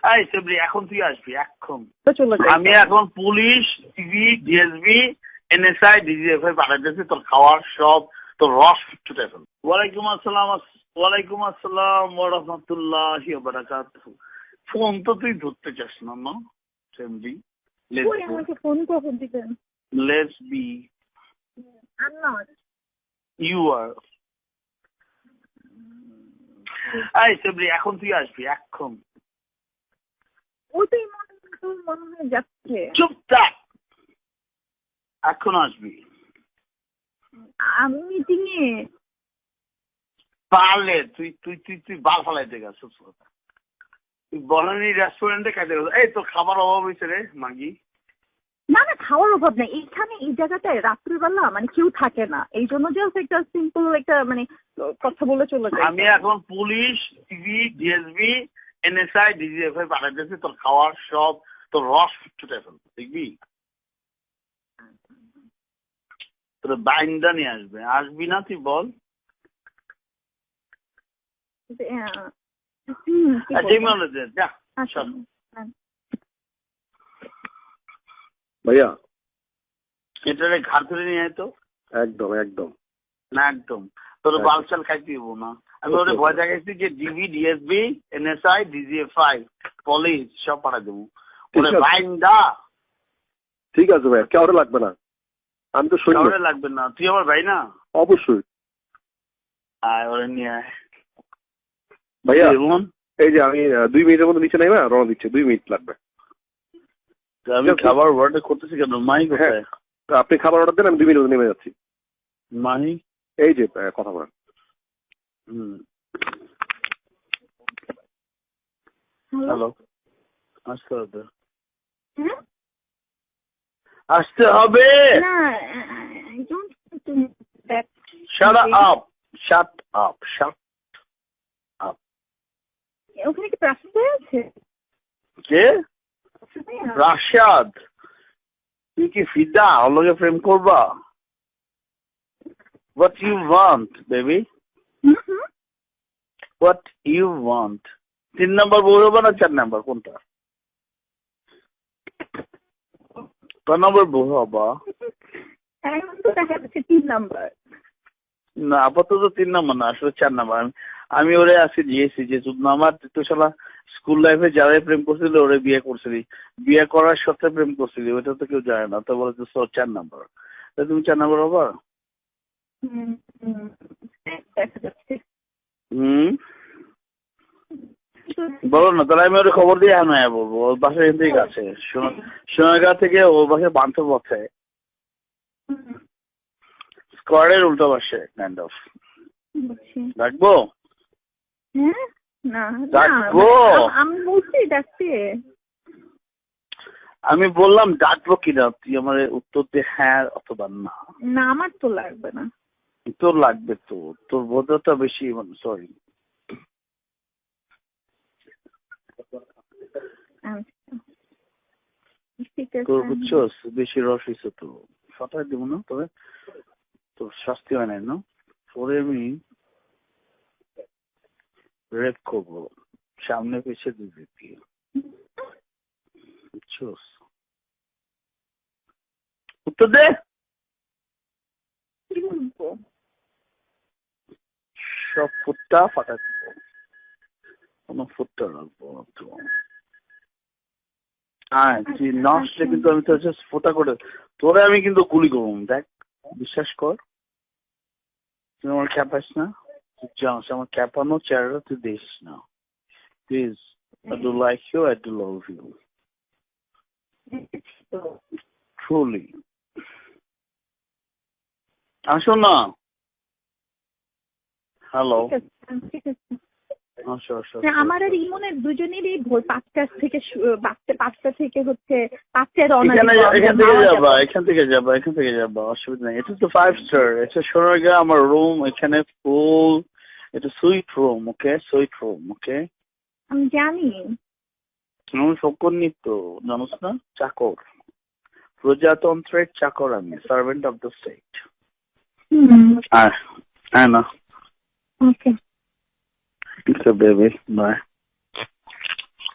এই সেবরি এখন তুই আসবি এখন। চলে যাই। আমি এখন police, TV, DSB, NSI, DGFI পাঠাইতেছি তোর খাওয়ার সব তোর রস ছুটে ফেল। ওয়ালাইকুম আসসালাম ওয়া রাহমাতুল্লাহি ওয়া বারাকাতুহু। ফোন তো তুই ধরতে চাস না না সেমরি। আমাকে ফোন কখন দিবেন? Let's be. I'm not. You are. এই সেবরি এখন তুই আসবি এখন। ওটাই মনে হয় যাচ্ছে। চুপ থাক, এখন আসবি। আমি মিটিং এ। পারলে তুই তুই তুই তুই বাল ফালাইতে গেছিস। তুই বনানী রেস্টুরেন্টে খাইতে গেছিস। এই তোর খাবার অভাব হয়েছে রে মাগি। না না, খাওয়ার অভাব নেই। এখানে এই জায়গাটায় রাত্রিবেলা মানে কেউ থাকে না, এই জন্য জাস্ট একটা সিম্পল একটা মানে কথা বলে চলে যায়। আমি এখন police, TV, DSB, NSI, DGFI পাঠাইতেছি তোর খাওয়ার সব তোর রস ছুটে ফেল, দেখবি? তোর বাইন্দা নিয়ে আসবে। আসবি না তুই বল। যা ভাইয়া এটারে ঘাট ধরে নিয়ে আয় তো। একদম একদম না একদম তোর বালচাল খাইতে দিব না। আমি ওরে ভয় দেখাইছি যে DB, DSB, NSI, DGFI, police সব পাঠাই দেবো। ওরে বাইন্দা। ঠিক আছে ভাইয়া, কেউ লাগবে না। আমি তো সৈন্য। কাউরে লাগবে না, তুই আমার ভাই না? অবশ্যই। আয় ওরে নিয়ে আয় ভাইয়া। এই যে আমি 2 মিনিটের মধ্যে নিচে নাইবা রওনা দিচ্ছি, 2 মিনিট লাগবে। আমি খাবার অর্ডার করতেছি কেন? মাহি কোথায়? আপনি খাবার অর্ডার দেন, আমি 2 মিনিট নেমে যাচ্ছি। মাহি এই যে কথা বলেন। হ্যালো, আসতে হবে। আসতে হবে। Shut up. Shut up. Shut up. ওখানে কি প্রাসাদ আছে? কে? রাশাদ। তুই কি ফিদা ওর প্রেম করবা? What you want, baby? What you want? 3 number বউ হবে না 4 নাম্বার কোনটা? কত নম্বর বউ হবা? এখন তো দেখা যাচ্ছে 3 নাম্বার। না আপাতত 3 নাম্বার না, আসলে 4 নাম্বার। আমি ওরে আজকে দিয়েছি যে আমার তো শালা স্কুল লাইফে যারা প্রেম করছিল ওরে বিয়ে করছিলি, বিয়ে করার সাথে প্রেম করছিলি, ওটা তো কেউ জানে না। তো বলে 4 নাম্বার। তুমি 4 নাম্বার হবা? বলো না, তাহলে আমি ওর খবর দিয়ে আনা বলবো। ওর বাসা এখান থেকে আছে, সোনাগাঁ থেকে ওর বাসা বান্ধব পথে, স্কোয়ারের উল্টো পাশে কাইন্ড অফ। রাখবো? ডাকবো? আমি বলছি ডাকতে। আমি বললাম ডাকবো কিনা, তুই আমার উত্তর দে হ্যাঁ অথবা না। না আমার তো লাগবে না। তোর লাগবে তো, তোর বোধটা বেশি। সরি, তোর বুঝছস বেশি রস হয়েছে তো, ফাটাই দিব না। তবে তোর শাস্তি হয় নাই না, পরে আমি রেপ করবো সামনে পেছে দিবি দিয়ে, বুঝছস? উত্তর দে। সব ফুটটা ফাটা দিব, কোনো ফুটটা রাখবো না তো। হ্যাঁ তুই নষ্ট, কিন্তু আমি তো জাস্ট ফোটা করে তোরে আমি কিন্তু গুলি করবো। দেখ, বিশ্বাস কর, তুই আমার খ্যাপাস না। তুই জানিস আমার খ্যাপানো চেহারাটা তুই দেখিস না please. I do like you, I do love you. Truly. আসো না। হ্যালো। আমার আর ইমনের দুজনেরই ভোর 5টা থেকে হচ্ছে 5টায় রওনা। এখান থেকে যাবা অসুবিধা নেই। এটা তো 5 স্টার। এটা সোনারগাঁ আমার রুম, এখানে ফুল। এটা সুইট রুম, ওকে? সুইট রুম, ওকে? আমি জানি। আমি সকল নিত্য জানোস না, চাকর, প্রজাতন্ত্রের চাকর আমি, সার্ভেন্ট অফ দ্য স্টেট। হ্যাঁ না, ওকে baby, bye.